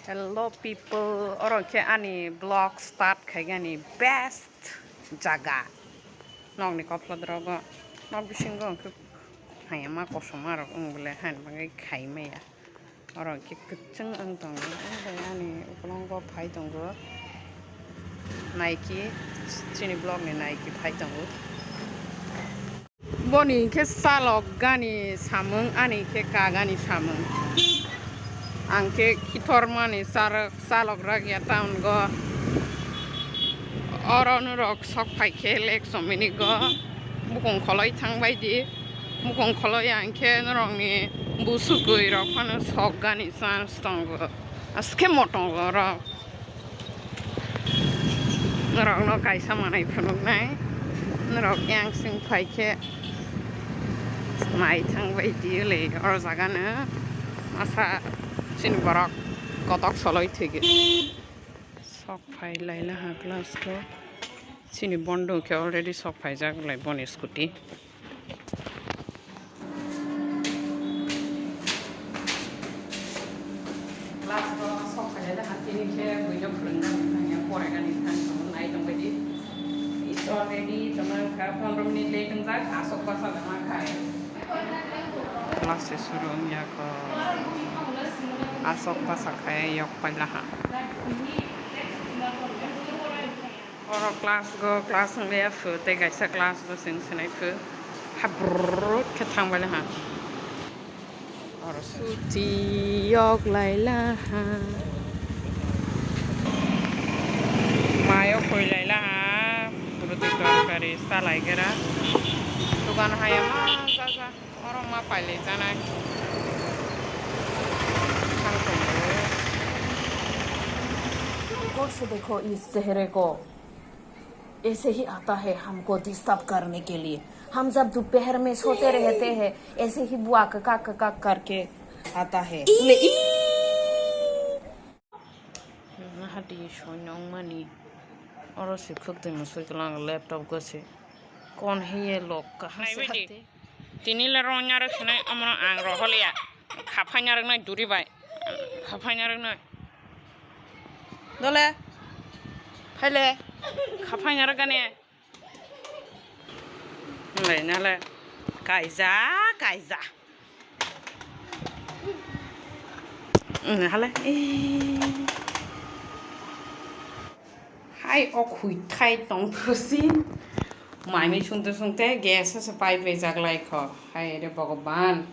Hello people, orang ke ani blog start kayak ni best jaga. Nong ni koplo drogo, nong bisinggo ke hanya mak kosong marok boleh han bagai kai me ya. Orang ke keceng antong, ani ukulong go pai tonggo. Nike, sini blog ni Nike pai tonggo. Boni ke salok gani samung ani ke kagani samung. Angke kitor mani salok ragia tahun go orang nurok sok pakai lek somini go bukan koloi tang bayi bukan koloi angke nurok ni busuk go irok mana sok gani san stong go aske motong go nurok no kaisa mana ipunuk nai nurok yang sing pakai mai tang bayi le orang zagana masa sini barak kotak soloi tige sok pai laila ha class ko sini bondo ke already sok pai jak lai boni scooty class ko sok pai laila ha sini ke bujo purunda hanya pore kan ikan nai dong bedi it's already teman ka 15 menit late jak asok pasal ma khai class suruh ya ko asok pasak kayak yok palaha. Orang kelas nggak fu, tega isa kelas tu senai fu, habrut ketang palaha. Orang suci yok lailaha, mayo koi lailaha, berarti kari salai kira. Tukan hayam sasa orang ma pilih sana. गौर से देखो इस चेहरे को ऐसे ही आता है हमको disturb करने के लिए हम जब दोपहर में सोते रहते हैं ऐसे ही बुआ का करके आता है hati sonyong mani orang sih kok tu masuk kelang laptop ko sih kon hiye lok kah nybydi tini lerong nyarek sini amra ang rohol ya kapan nyarek na duri bay kapan nyarek na dole hele kapan nyarek kan ya nyale kaiza hele hai ok hui thai tong pusin mai mi sunte gas se pai pe jak lai kho hai re bhagwan